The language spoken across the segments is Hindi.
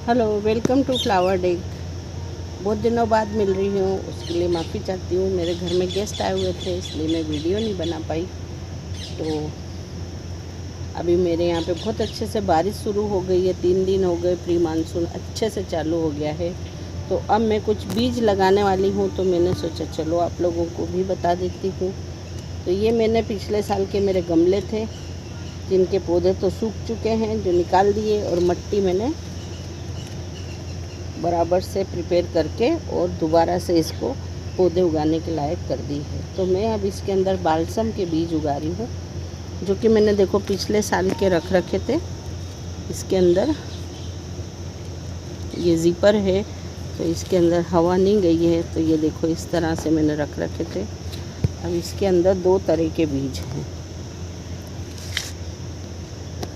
Hello, welcome to flower day. बहुत दिनों बाद मिल रही हूँ, उसके लिए माफ़ी चाहती हूँ। मेरे घर में गेस्ट आए हुए थे, इसलिए मैं वीडियो नहीं बना पाई। तो अभी मेरे यहाँ पे बहुत अच्छे से बारिश शुरू हो गई है। 3 दिन हो गए, प्री मानसून अच्छे से चालू हो गया है। तो अब मैं कुछ बीज लगाने वाली हूँ, तो मैंने सोचा चलो आप लोगों को भी बता देती हूँ। तो ये मैंने पिछले साल के मेरे गमले थे, जिनके पौधे तो सूख चुके हैं, जो निकाल दिए, और मिट्टी मैंने बराबर से प्रिपेयर करके और दोबारा से इसको पौधे उगाने के लायक कर दी है। तो मैं अब इसके अंदर बालसम के बीज उगा रही हूँ, जो कि मैंने देखो पिछले साल के रख रखे थे। इसके अंदर ये ज़िपर है, तो इसके अंदर हवा नहीं गई है। तो ये देखो इस तरह से मैंने रख रखे थे। अब इसके अंदर 2 तरह के बीज हैं।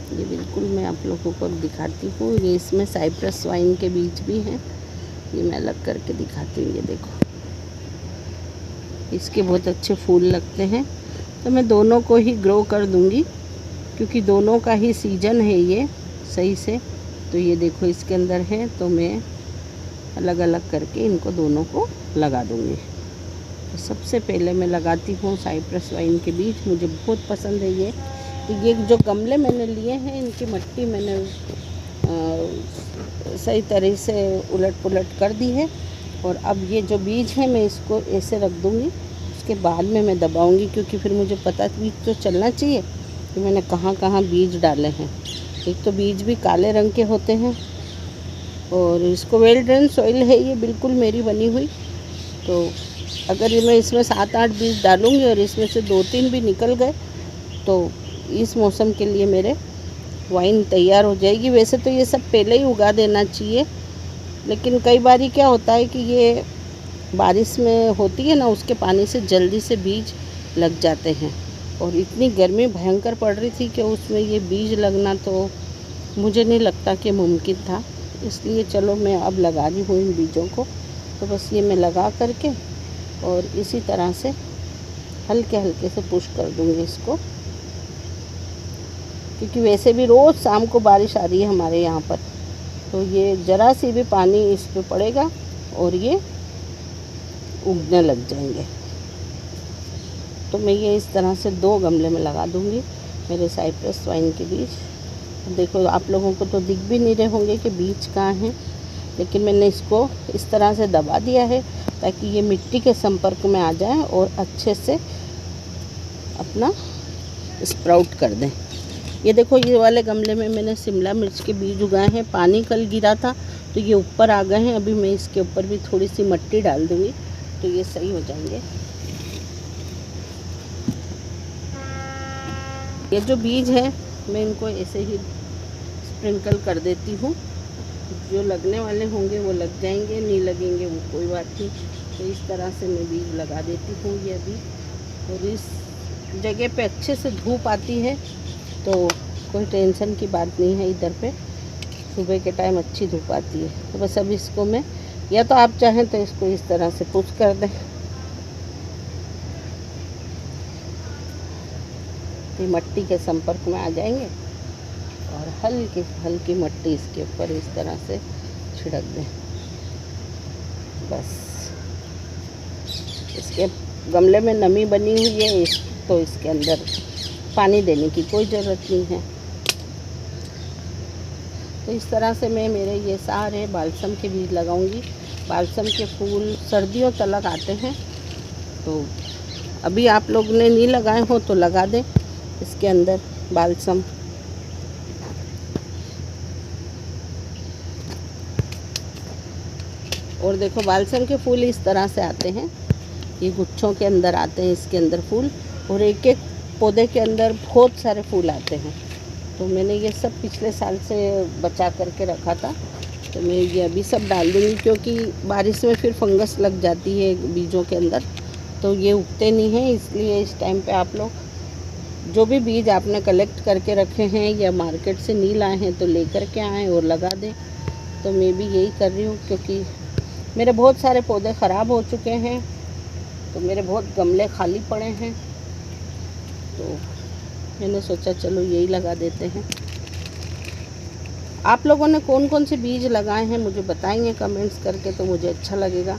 ये बिल्कुल मैं आप लोगों को दिखाती हूँ। ये इसमें साइप्रस वाइन के बीज भी हैं। ये मैं अलग करके दिखाती हूँ। ये देखो, इसके बहुत अच्छे फूल लगते हैं। तो मैं दोनों को ही ग्रो कर दूँगी, क्योंकि दोनों का ही सीजन है ये सही से। तो ये देखो इसके अंदर है, तो मैं अलग अलग करके इनको दोनों को लगा दूँगी। तो सबसे पहले मैं लगाती हूँ साइप्रस वाइन के बीज। मुझे बहुत पसंद है ये। तो ये जो गमले मैंने लिए हैं, इनकी मिट्टी मैंने सही तरह से उलट पुलट कर दी है। और अब ये जो बीज है मैं इसको ऐसे रख दूँगी। उसके बाद में मैं दबाऊँगी, क्योंकि फिर मुझे पता भी तो चलना चाहिए कि मैंने कहाँ कहाँ बीज डाले हैं। एक तो बीज भी काले रंग के होते हैं, और इसको वेल ड्रेन सॉइल है ये, बिल्कुल मेरी बनी हुई। तो अगर ये मैं इसमें 7-8 बीज डालूँगी और इसमें से 2-3 भी निकल गए, तो इस मौसम के लिए मेरे वाइन तैयार हो जाएगी। वैसे तो ये सब पहले ही उगा देना चाहिए, लेकिन कई बार क्या होता है कि ये बारिश में होती है ना, उसके पानी से जल्दी से बीज लग जाते हैं। और इतनी गर्मी भयंकर पड़ रही थी कि उसमें ये बीज लगना तो मुझे नहीं लगता कि मुमकिन था। इसलिए चलो मैं अब लगा रही हूँ इन बीजों को। तो बस ये मैं लगा करके और इसी तरह से हल्के हल्के से पुश कर दूँगी इसको, क्योंकि वैसे भी रोज़ शाम को बारिश आ रही है हमारे यहाँ पर। तो ये ज़रा सी भी पानी इस पे पड़ेगा और ये उगने लग जाएंगे। तो मैं ये इस तरह से 2 गमले में लगा दूँगी मेरे साइप्रस वाइन के बीज। देखो आप लोगों को तो दिख भी नहीं रहे होंगे कि बीज कहाँ हैं, लेकिन मैंने इसको इस तरह से दबा दिया है ताकि ये मिट्टी के संपर्क में आ जाए और अच्छे से अपना स्प्राउट कर दें। ये देखो, ये वाले गमले में मैंने शिमला मिर्च के बीज उगाए हैं। पानी कल गिरा था तो ये ऊपर आ गए हैं। अभी मैं इसके ऊपर भी थोड़ी सी मिट्टी डाल दूँगी, तो ये सही हो जाएंगे। ये जो बीज है मैं इनको ऐसे ही स्प्रिंकल कर देती हूँ। जो लगने वाले होंगे वो लग जाएंगे, नहीं लगेंगे वो कोई बात नहीं। तो इस तरह से मैं बीज लगा देती हूँ ये अभी। और इस जगह पे अच्छे से धूप आती है, तो कोई टेंशन की बात नहीं है। इधर पे सुबह के टाइम अच्छी धूप आती है। तो बस अब इसको मैं, या तो आप चाहें तो इसको इस तरह से पुश कर दें, तो मिट्टी के संपर्क में आ जाएंगे। और हल्की हल्की मिट्टी इसके ऊपर इस तरह से छिड़क दें। बस इसके गमले में नमी बनी हुई है, तो इसके अंदर पानी देने की कोई ज़रूरत नहीं है। तो इस तरह से मैं मेरे ये सारे बालसम के बीज लगाऊंगी। बालसम के फूल सर्दियों तक आते हैं, तो अभी आप लोग ने नहीं लगाए हो तो लगा दें इसके अंदर बालसम। और देखो बालसम के फूल इस तरह से आते हैं, ये गुच्छों के अंदर आते हैं इसके अंदर फूल, और एक एक पौधे के अंदर बहुत सारे फूल आते हैं। तो मैंने ये सब पिछले साल से बचा करके रखा था, तो मैं ये अभी सब डाल दूँगी, क्योंकि बारिश में फिर फंगस लग जाती है बीजों के अंदर, तो ये उगते नहीं हैं। इसलिए इस टाइम पे आप लोग जो भी बीज आपने कलेक्ट करके रखे हैं या मार्केट से नहीं लाए हैं, तो लेकर के आएँ और लगा दें। तो मैं भी यही कर रही हूँ, क्योंकि मेरे बहुत सारे पौधे ख़राब हो चुके हैं, तो मेरे बहुत गमले खाली पड़े हैं। तो मैंने सोचा चलो यही लगा देते हैं। आप लोगों ने कौन कौन से बीज लगाए हैं मुझे बताएंगे कमेंट्स करके, तो मुझे अच्छा लगेगा।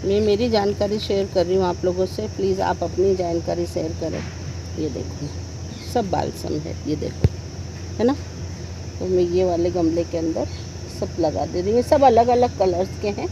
मैं मेरी जानकारी शेयर कर रही हूँ आप लोगों से, प्लीज़ आप अपनी जानकारी शेयर करें। ये देखो सब बालसम है, ये देखो, है ना। तो मैं ये वाले गमले के अंदर सब लगा दे रही हूँ, सब अलग अलग कलर्स के हैं।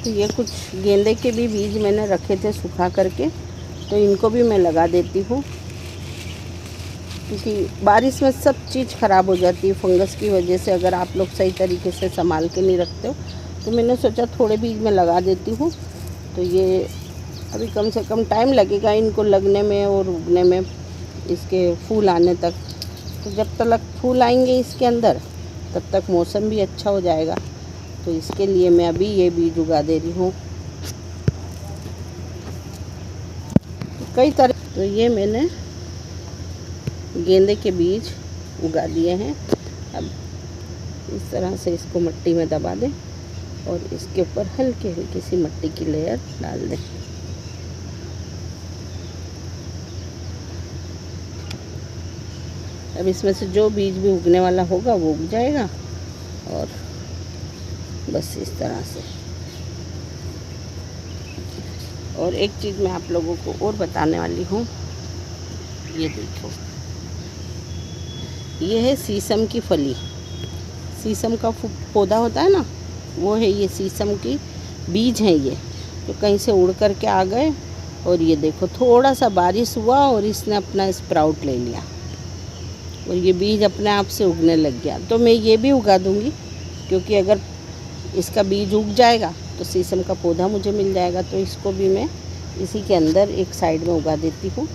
तो ये कुछ गेंदे के भी बीज मैंने रखे थे सुखा करके, तो इनको भी मैं लगा देती हूँ, क्योंकि बारिश में सब चीज़ ख़राब हो जाती है फंगस की वजह से, अगर आप लोग सही तरीके से संभाल के नहीं रखते हो। तो मैंने सोचा थोड़े बीज में लगा देती हूँ। तो ये अभी कम से कम टाइम लगेगा इनको लगने में और उगने में, इसके फूल आने तक। तो जब तक फूल आएंगे इसके अंदर तब तक मौसम भी अच्छा हो जाएगा। तो इसके लिए मैं अभी ये बीज उगा दे रही हूँ। तो कई तरह, तो ये मैंने गेंदे के बीज उगा दिए हैं। अब इस तरह से इसको मिट्टी में दबा दें और इसके ऊपर हल्की हल्की सी मिट्टी की लेयर डाल दें। अब इसमें से जो बीज भी उगने वाला होगा वो उग जाएगा। और बस इस तरह से। और एक चीज़ मैं आप लोगों को और बताने वाली हूँ, ये देखो, ये है शीशम की फली। शीशम का पौधा होता है ना, वो है ये शीशम की बीज हैं ये, तो कहीं से उड़ कर के आ गए। और ये देखो थोड़ा सा बारिश हुआ और इसने अपना स्प्राउट ले लिया और ये बीज अपने आप से उगने लग गया। तो मैं ये भी उगा दूँगी, क्योंकि अगर इसका बीज उग जाएगा तो शीशम का पौधा मुझे मिल जाएगा। तो इसको भी मैं इसी के अंदर एक साइड में उगा देती हूँ।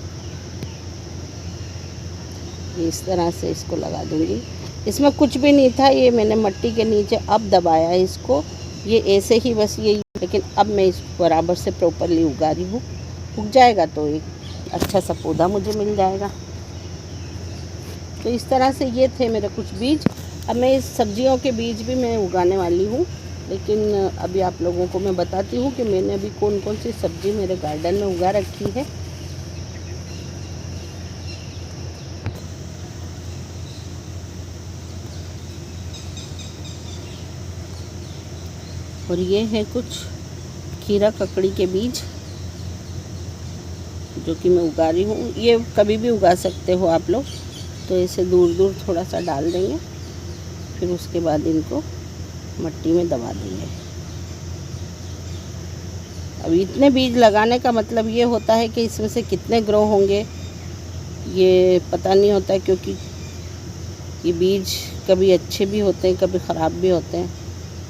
इस तरह से इसको लगा दूँगी। इसमें कुछ भी नहीं था, ये मैंने मिट्टी के नीचे अब दबाया है इसको, ये ऐसे ही बस ये, लेकिन अब मैं इसको बराबर से प्रॉपरली उगा रही हूँ। उग जाएगा तो एक अच्छा सा पौधा मुझे मिल जाएगा। तो इस तरह से ये थे मेरे कुछ बीज। अब मैं इस सब्जियों के बीज भी मैं उगाने वाली हूँ, लेकिन अभी आप लोगों को मैं बताती हूँ कि मैंने अभी कौन कौन सी सब्ज़ी मेरे गार्डन में उगा रखी है। और ये है कुछ खीरा ककड़ी के बीज जो कि मैं उगा रही हूँ। ये कभी भी उगा सकते हो आप लोग। तो इसे दूर दूर थोड़ा सा डाल देंगे, फिर उसके बाद इनको मिट्टी में दबा देंगे। अब इतने बीज लगाने का मतलब ये होता है कि इसमें से कितने ग्रो होंगे ये पता नहीं होता है, क्योंकि ये बीज कभी अच्छे भी होते हैं कभी ख़राब भी होते हैं।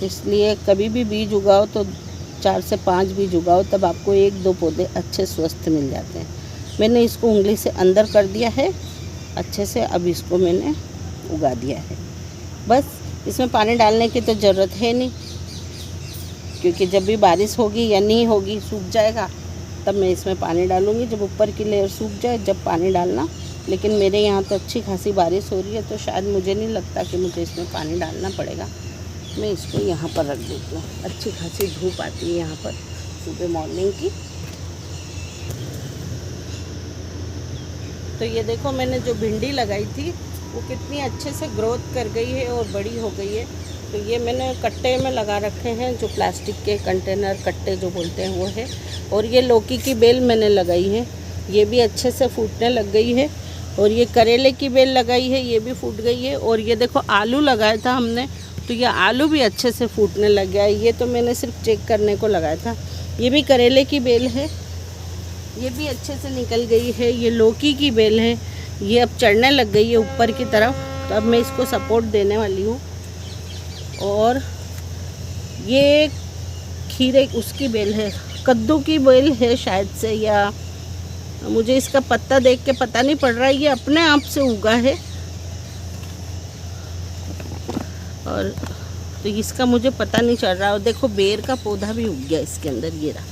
इसलिए कभी भी बीज उगाओ तो 4 से 5 बीज उगाओ, तब आपको 1-2 पौधे अच्छे स्वस्थ मिल जाते हैं। मैंने इसको उंगली से अंदर कर दिया है अच्छे से। अब इसको मैंने उगा दिया है। बस इसमें पानी डालने की तो ज़रूरत है नहीं, क्योंकि जब भी बारिश होगी या नहीं होगी, सूख जाएगा, तब मैं इसमें पानी डालूँगी। जब ऊपर की लेयर सूख जाए जब पानी डालना। लेकिन मेरे यहाँ तो अच्छी खासी बारिश हो रही है, तो शायद मुझे नहीं लगता कि मुझे इसमें पानी डालना पड़ेगा। मैं इसको यहाँ पर रख देती हूँ। अच्छी खासी धूप आती है यहाँ पर सुबह मॉर्निंग की। तो ये देखो मैंने जो भिंडी लगाई थी वो कितनी अच्छे से ग्रोथ कर गई है और बड़ी हो गई है। तो ये मैंने कट्टे में लगा रखे हैं, जो प्लास्टिक के कंटेनर कट्टे जो बोलते हैं वो है। और ये लौकी की बेल मैंने लगाई है, ये भी अच्छे से फूटने लग गई है। और ये करेले की बेल लगाई है, ये भी फूट गई है। और ये देखो आलू लगाया था हमने, तो ये आलू भी अच्छे से फूटने लग गया है। ये तो मैंने सिर्फ चेक करने को लगाया था। ये भी करेले की बेल है, ये भी अच्छे से निकल गई है। ये लौकी की बेल है, ये अब चढ़ने लग गई है ऊपर की तरफ। तो अब मैं इसको सपोर्ट देने वाली हूँ। और ये खीरे उसकी बेल है, कद्दू की बेल है शायद से, या मुझे इसका पत्ता देख के पता नहीं पड़ रहा है। ये अपने आप से उगा है। और तो इसका मुझे पता नहीं चल रहा। और देखो बेर का पौधा भी उग गया इसके अंदर, ये रहा।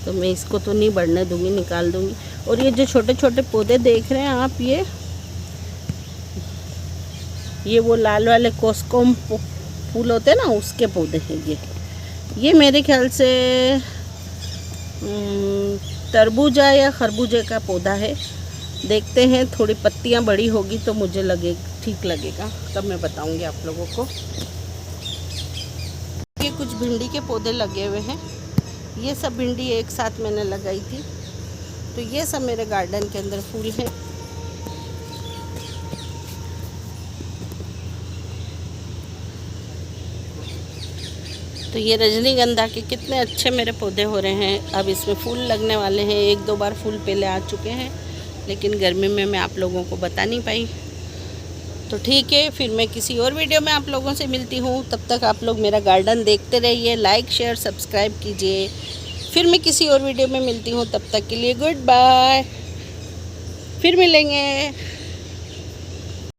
तो मैं इसको तो नहीं बढ़ने दूंगी, निकाल दूंगी। और ये जो छोटे छोटे पौधे देख रहे हैं आप, ये वो लाल वाले कोस्कोम फूल होते हैं ना, उसके पौधे हैं ये मेरे ख्याल से तरबूजा या खरबूजे का पौधा है। देखते हैं, थोड़ी पत्तियां बड़ी होगी तो मुझे ठीक लगेगा, तब मैं बताऊंगी आप लोगों को। ये कुछ भिंडी के पौधे लगे हुए हैं। ये सब भिंडी एक साथ मैंने लगाई थी, तो ये सब मेरे गार्डन के अंदर फूल हैं। तो ये रजनीगंधा के कितने अच्छे मेरे पौधे हो रहे हैं। अब इसमें फूल लगने वाले हैं। 1-2 बार फूल पहले आ चुके हैं, लेकिन गर्मी में मैं आप लोगों को बता नहीं पाई। तो ठीक है, फिर मैं किसी और वीडियो में आप लोगों से मिलती हूँ। तब तक आप लोग मेरा गार्डन देखते रहिए, लाइक शेयर सब्सक्राइब कीजिए। फिर मैं किसी और वीडियो में मिलती हूँ, तब तक के लिए गुड बाय, फिर मिलेंगे।